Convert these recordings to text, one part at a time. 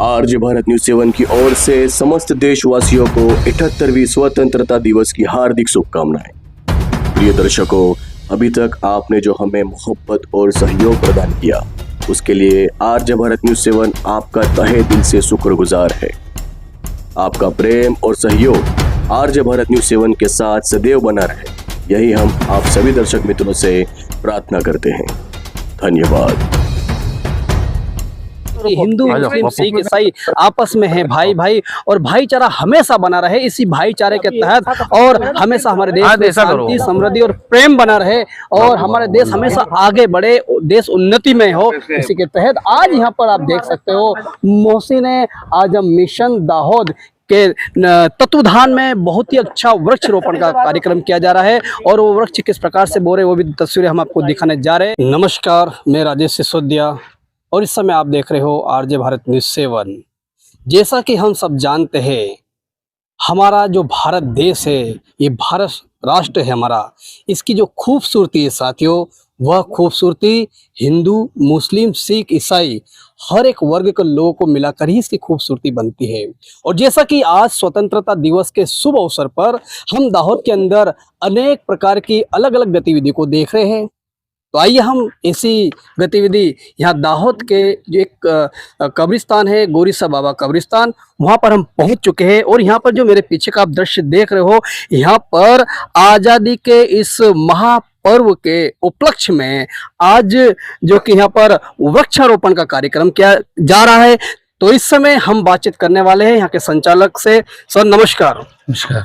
RJ Bharat news 7 की ओर से समस्त देशवासियों को 78वीं स्वतंत्रता दिवस की हार्दिक शुभकामनाएं। प्रिय दर्शकों, अभी तक आपने जो हमें मोहब्बत और सहयोग प्रदान किया, उसके लिए आरजे भारत न्यूज 7 आपका तहे दिल से शुक्रगुजार है। आपका प्रेम और सहयोग आरजे भारत न्यूज 7 के साथ सदैव बना रहे, यही हम आप सभी दर्शक मित्रों से प्रार्थना करते हैं। धन्यवाद। हिंदू, मुस्लिम, सिख, ईसाई आपस में है भाई भाई, और भाईचारा हमेशा बना रहे। इसी भाईचारे के तहत और हमेशा हमारे देश में शांति, समृद्धि और प्रेम बना रहे और हमारे देश हमेशा आगे बढ़े, देश उन्नति में हो। इसी के तहत आज यहाँ पर आप देख सकते हो मोहसिन आजम मिशन दाहोद के तत्वाधान में बहुत ही अच्छा वृक्ष रोपण का कार्यक्रम किया जा रहा है, और वो वृक्ष किस प्रकार से बो रहे वो भी तस्वीरें हम आपको दिखाने जा रहे हैं। नमस्कार, मैं राजेश सिसोदिया और इस समय आप देख रहे हो आरजे भारत न्यूज 7। जैसा कि हम सब जानते हैं, हमारा जो भारत देश है, ये भारत राष्ट्र है हमारा, इसकी जो खूबसूरती है साथियों, वह खूबसूरती हिंदू, मुस्लिम, सिख, ईसाई हर एक वर्ग के लोगों को मिलाकर ही इसकी खूबसूरती बनती है। और जैसा कि आज स्वतंत्रता दिवस के शुभ अवसर पर हम दाहोद के अंदर अनेक प्रकार की अलग अलग गतिविधि को देख रहे हैं, तो आइए हम ऐसी गतिविधि यहाँ दाहोद के जो एक कब्रिस्तान है, गोरीसा बाबा कब्रिस्तान, वहाँ पर हम पहुँच चुके हैं। और यहाँ पर जो मेरे पीछे का आप दृश्य देख रहे हो, यहाँ पर आज़ादी के इस महापर्व के उपलक्ष्य में आज जो कि यहाँ पर वृक्षारोपण का कार्यक्रम किया जा रहा है, तो इस समय हम बातचीत करने वाले हैं यहाँ के संचालक से। सर नमस्कार। नमस्कार।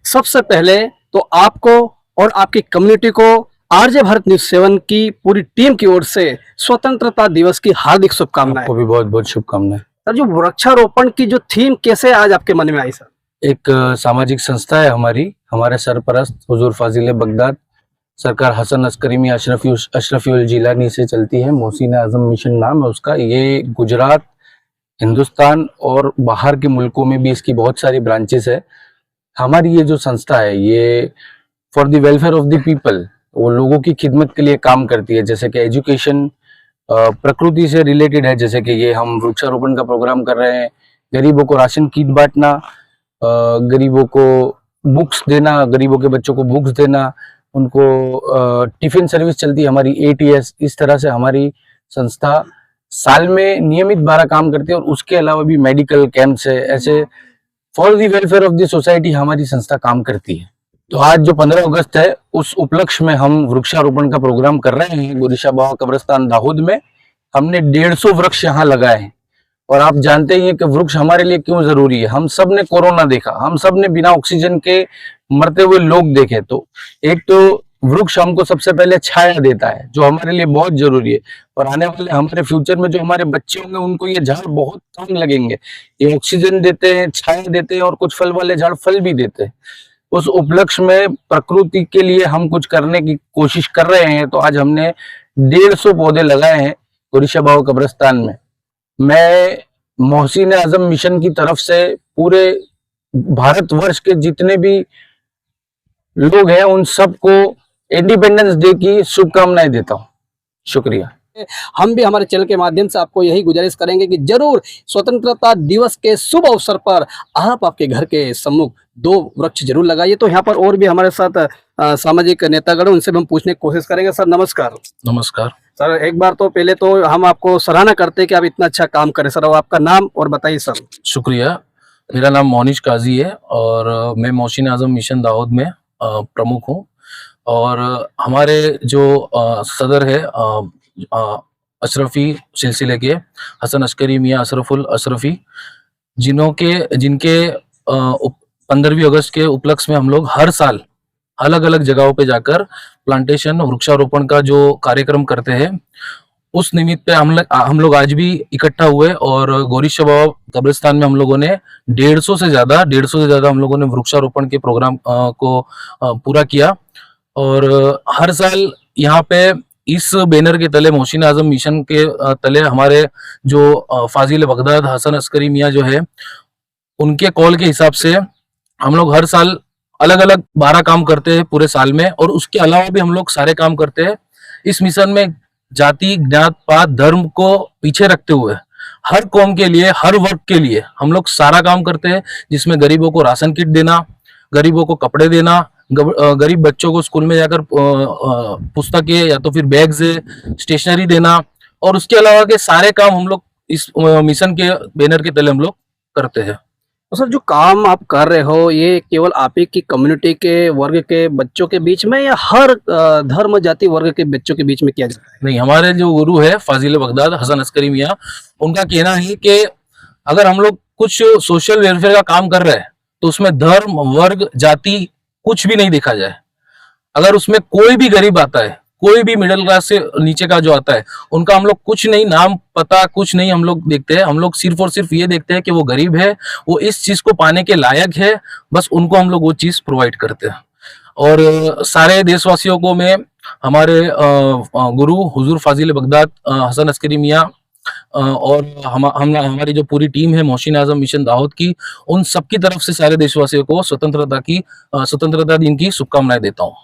सबसे पहले तो आपको और आपकी कम्युनिटी को आरजे भारत न्यूज 7 की पूरी टीम की ओर से स्वतंत्रता दिवस की हार्दिक शुभकामनाएं। आपको भी बहुत बहुत शुभकामनाएं। सर, जो वृक्षारोपण की जो थीम कैसे आज आपके मन में आई सर? एक सामाजिक संस्था है हमारे सरपरस्त हुजूर फाजिल बगदाद सरकार हसन अस्करी मियां अशरफी उल जिलानी से चलती है। मोहसिन आजम मिशन नाम है उसका। ये गुजरात, हिंदुस्तान और बाहर के मुल्कों में भी इसकी बहुत सारी ब्रांचेस है। हमारी ये जो संस्था है, ये for the welfare of the people, वो लोगों की खिदमत के लिए काम करती है। जैसे कि एजुकेशन प्रकृति से रिलेटेड है, जैसे कि ये हम वृक्षारोपण का प्रोग्राम कर रहे हैं, गरीबों को राशन किट बांटना, गरीबों को बुक्स देना, गरीबों के बच्चों को बुक्स देना, उनको टिफिन सर्विस चलती है हमारी ATS। इस तरह से हमारी संस्था साल में नियमित 12 काम करती है, और उसके अलावा भी मेडिकल कैंप्स है। ऐसे for the welfare of the society हमारी संस्था काम करती है। तो आज जो 15 अगस्त है, उस उपलक्ष्य में हम वृक्षारोपण का प्रोग्राम कर रहे हैं। गोरीसा बाबा कब्रिस्तान दाहोद में हमने 150 वृक्ष यहाँ लगाए हैं। और आप जानते ही हैं कि वृक्ष हमारे लिए क्यों जरूरी है। हम सब ने कोरोना देखा, हम सब ने बिना ऑक्सीजन के मरते हुए लोग देखे। तो एक तो वृक्ष हमको सबसे पहले छाया देता है, जो हमारे लिए बहुत जरूरी है। और आने वाले हमारे फ्यूचर में जो हमारे बच्चे होंगे, उनको ये झाड़ बहुत कम लगेंगे। ये ऑक्सीजन देते हैं, छाया देते हैं, और कुछ फल वाले झाड़ फल भी देते हैं। उस उपलक्ष्य में प्रकृति के लिए हम कुछ करने की कोशिश कर रहे हैं। तो आज हमने 150 पौधे लगाए हैं गोरीसा बाबा कब्रिस्तान में। मैं मोहसिन आजम मिशन की तरफ से पूरे भारतवर्ष के जितने भी लोग हैं, उन सबको इंडिपेंडेंस डे की शुभकामनाएं देता हूँ। शुक्रिया। हम भी हमारे चैनल के माध्यम से आपको यही गुजारिश करेंगे कि जरूर स्वतंत्रता दिवस के शुभ अवसर पर आप आपके घर के सम्मुख 2 वृक्ष जरूर लगाइए। तो यहाँ पर और भी हमारे साथ सामाजिक नेतागण, उनसे भी हम पूछने की कोशिश करेंगे। सर नमस्कार। नमस्कार सर, एक बार तो पहले तो हम आपको सराहना करते हैं कि आप इतना अच्छा काम करें। सर, आपका नाम और बताइए सर। शुक्रिया। मेरा नाम मोनिश काजी है और मैं मोहसिन आजम मिशन दाहोद में प्रमुख हूँ। और हमारे जो सदर है अशरफी सिलसिले के हसन अस्करी मियां अशरफुल अशरफी, जिनके 15वीं अगस्त के उपलक्ष्य में हम लोग हर साल अलग अलग जगहों पे जाकर प्लांटेशन वृक्षारोपण का जो कार्यक्रम करते हैं, उस निमित्त पे हम लोग आज भी इकट्ठा हुए। और गोरीसा बाबा कब्रिस्तान में हम लोगों ने 150 से ज्यादा हम लोगों ने वृक्षारोपण के प्रोग्राम को पूरा किया। और हर साल यहाँ पे इस बैनर के तले, मोहसिन आजम मिशन के तले, हमारे जो फाजिल बगदाद हसन अस्करी मियां जो है, उनके कॉल के हिसाब से हम लोग हर साल अलग अलग 12 काम करते हैं पूरे साल में। और उसके अलावा भी हम लोग सारे काम करते हैं। इस मिशन में जाति, ज्ञात, पात, धर्म को पीछे रखते हुए हर कौम के लिए, हर वर्ग के लिए हम लोग सारा काम करते हैं, जिसमें गरीबों को राशन किट देना, गरीबों को कपड़े देना, गरीब बच्चों को स्कूल में जाकर पुस्तकें या तो फिर बैग्स, स्टेशनरी देना, और उसके अलावा के सारे काम हम लोग इस मिशन के बैनर के तले हम लोग करते हैं। तो सर जो काम आप कर रहे हो ये केवल आप ही की कम्युनिटी के वर्ग के बच्चों के बीच में या हर धर्म जाति वर्ग के बच्चों के बीच में किया जाता है? नहीं, हमारे जो गुरु है फाजिल बगदाद हसन अस्करी मियाँ, उनका कहना है कि अगर हम लोग कुछ सोशल वेलफेयर का काम कर रहे हैं तो उसमें धर्म, वर्ग, जाति कुछ भी नहीं देखा जाए। अगर उसमें कोई भी गरीब आता है, कोई भी मिडिल क्लास से नीचे का जो आता है, उनका हम लोग कुछ नहीं, नाम पता कुछ नहीं हम लोग देखते हैं। हम लोग सिर्फ और सिर्फ ये देखते हैं कि वो गरीब है, वो इस चीज को पाने के लायक है, बस उनको हम लोग वो चीज प्रोवाइड करते हैं। और सारे देशवासियों को मैं हमारे गुरु हुजूर फाजिल बगदाद हसन अस्करी मियाँ और हमारी जो पूरी टीम है मोहसिन आजम मिशन दाहोद की, उन सबकी तरफ से सारे देशवासियों को स्वतंत्रता दिन की शुभकामनाएं देता हूँ।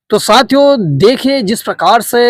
तो साथियों देखिए जिस प्रकार से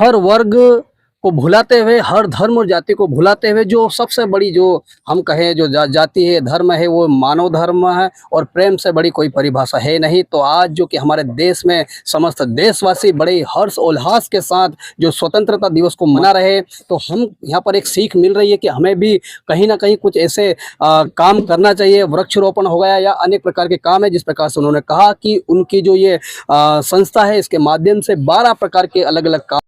हर वर्ग को भुलाते हुए, हर धर्म और जाति को भुलाते हुए, जो सबसे बड़ी जो हम कहें जो जाति है, धर्म है, वो मानव धर्म है और प्रेम से बड़ी कोई परिभाषा है नहीं। तो आज जो कि हमारे देश में समस्त देशवासी बड़े हर्ष उल्लास के साथ जो स्वतंत्रता दिवस को मना रहे, तो हम यहाँ पर एक सीख मिल रही है कि हमें भी कहीं ना कहीं कुछ ऐसे काम करना चाहिए। वृक्षारोपण हो गया या अनेक प्रकार के काम है, जिस प्रकार से उन्होंने कहा कि उनकी जो ये संस्था है इसके माध्यम से 12 प्रकार के अलग अलग काम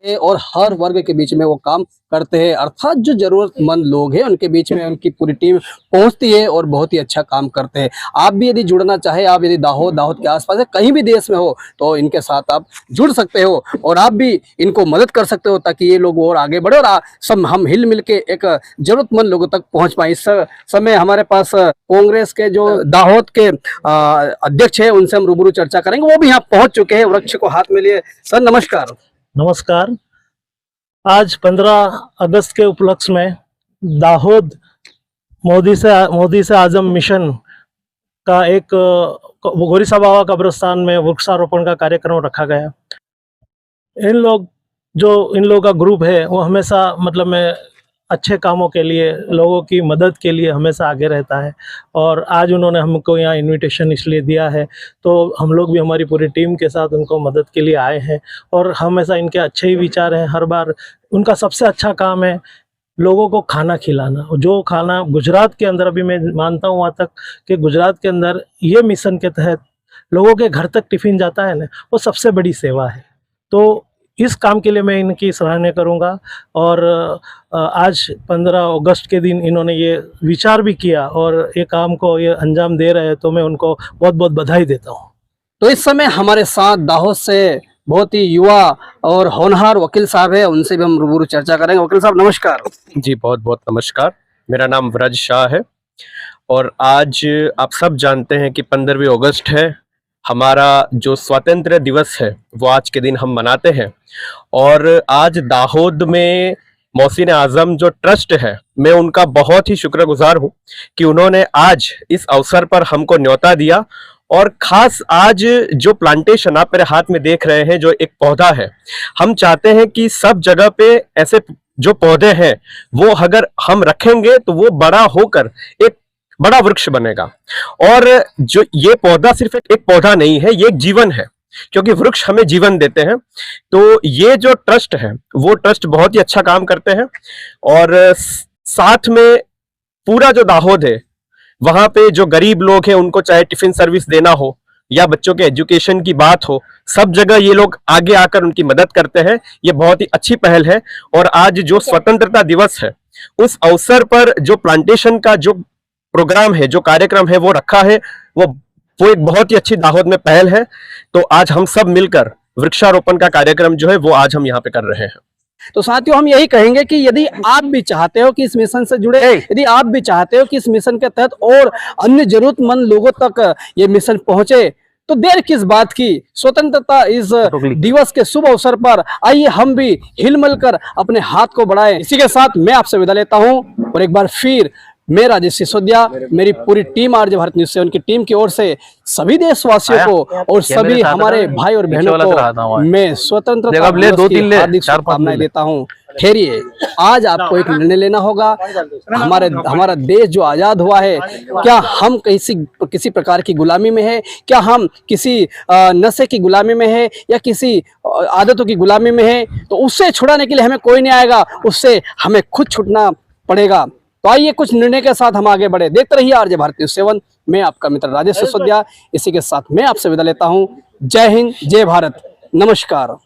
और हर वर्ग के बीच में वो काम करते हैं, अर्थात जो जरूरतमंद लोग हैं उनके बीच में उनकी पूरी टीम पहुंचती है और बहुत ही अच्छा काम करते हैं। आप भी यदि जुड़ना चाहे, आप यदि दाहोद के आसपास कहीं भी देश में हो तो इनके साथ आप जुड़ सकते हो और आप भी इनको मदद कर सकते हो ताकि ये लोग और आगे बढ़े और सब हम हिल मिल के एक जरूरतमंद लोगों तक पहुंच पाए। इस समय हमारे पास कांग्रेस के जो दाहोद के अध्यक्ष है उनसे हम रूबरू चर्चा करेंगे, वो भी यहाँ पहुंच चुके हैं वृक्ष को हाथ में लिए। सर नमस्कार। नमस्कार। आज 15 अगस्त के उपलक्ष्य में दाहोद मोदी से आजम मिशन का एक गोरीसा बाबा कब्रिस्तान में वृक्षारोपण का कार्यक्रम रखा गया। इन लोगों का ग्रुप है वो हमेशा मतलब में अच्छे कामों के लिए, लोगों की मदद के लिए हमेशा आगे रहता है और आज उन्होंने हमको यहाँ इनविटेशन इसलिए दिया है, तो हम लोग भी हमारी पूरी टीम के साथ उनको मदद के लिए आए हैं और हमेशा इनके अच्छे ही विचार हैं। हर बार उनका सबसे अच्छा काम है लोगों को खाना खिलाना, जो खाना गुजरात के अंदर, अभी मैं मानता हूँ वहाँ तक कि गुजरात के अंदर ये मिशन के तहत लोगों के घर तक टिफ़िन जाता है ना, वो सबसे बड़ी सेवा है। तो इस काम के लिए मैं इनकी सराहना करूंगा और आज 15 अगस्त के दिन इन्होंने ये विचार भी किया और ये काम को ये अंजाम दे रहे हैं, तो मैं उनको बहुत बहुत बधाई देता हूँ। तो इस समय हमारे साथ दाहोद से बहुत ही युवा और होनहार वकील साहब है, उनसे भी हम रूबरू चर्चा करेंगे। वकील साहब नमस्कार। जी बहुत बहुत नमस्कार। मेरा नाम व्रज शाह है और आज आप सब जानते हैं कि 15वीं अगस्त है, हमारा जो स्वतंत्र दिवस है वो आज के दिन हम मनाते हैं। और आज दाहोद में मोहसिन आजम जो ट्रस्ट है, मैं उनका बहुत ही शुक्रगुजार हूँ कि उन्होंने आज इस अवसर पर हमको न्योता दिया। और खास आज जो प्लांटेशन आप मेरे हाथ में देख रहे हैं, जो एक पौधा है, हम चाहते हैं कि सब जगह पे ऐसे जो पौधे हैं वो अगर हम रखेंगे तो वो बड़ा होकर एक बड़ा वृक्ष बनेगा। और जो ये पौधा सिर्फ एक पौधा नहीं है, ये एक जीवन है, क्योंकि वृक्ष हमें जीवन देते हैं। तो ये जो ट्रस्ट है वो ट्रस्ट बहुत ही अच्छा काम करते हैं। और साथ में पूरा जो दाहोद है वहां पे जो गरीब लोग हैं उनको चाहे टिफिन सर्विस देना हो या बच्चों के एजुकेशन की बात हो, सब जगह ये लोग आगे आकर उनकी मदद करते हैं। ये बहुत ही अच्छी पहल है। और आज जो स्वतंत्रता दिवस है उस अवसर पर जो प्लांटेशन का जो प्रोग्राम है, जो कार्यक्रम है वो रखा है, वो एक बहुत ही अच्छी दाहोद में पहल है। तो आज हम सब मिलकर वृक्षारोपण का कार्यक्रम जो है वो आज हम यहाँ पे कर रहे हैं। तो साथियों हम यही कहेंगे कि यदि आप भी चाहते हो कि इस मिशन से जुड़े, यदि आप भी चाहते हो कि इस मिशन के तहत और अन्य जरूरतमंद लोगों तक ये मिशन पहुंचे, तो देर किस बात की। स्वतंत्रता इस दिवस के शुभ अवसर पर आइए हम भी हिल मिल कर अपने हाथ को बढ़ाएं। इसी के साथ मैं आपसे विदा लेता हूं और एक बार फिर मैं राजेश सिसोदिया, मेरी पूरी टीम आरजे भारत न्यूज़ 7 की टीम की ओर से सभी देशवासियों को और सभी हमारे भाई और बहनों को मैं स्वतंत्रता दिवस की हार्दिक शुभकामनाएं देता हूं। ठहरिए, आज आपको एक निर्णय लेना होगा। हमारा देश जो आजाद हुआ है, क्या हम किसी प्रकार की गुलामी में है? क्या हम किसी नशे की गुलामी में है या किसी आदतों की गुलामी में है? तो उससे छुड़ाने के लिए हमें कोई नहीं आएगा, उससे हमें खुद छूटना पड़ेगा। तो आइए कुछ निर्णय के साथ हम आगे बढ़े। देखते रहिए आरजे भारत न्यूज़ 7। मैं आपका मित्र राजेश सिसोदिया, इसी के साथ मैं आपसे विदा लेता हूं। जय हिंद, जय भारत, नमस्कार।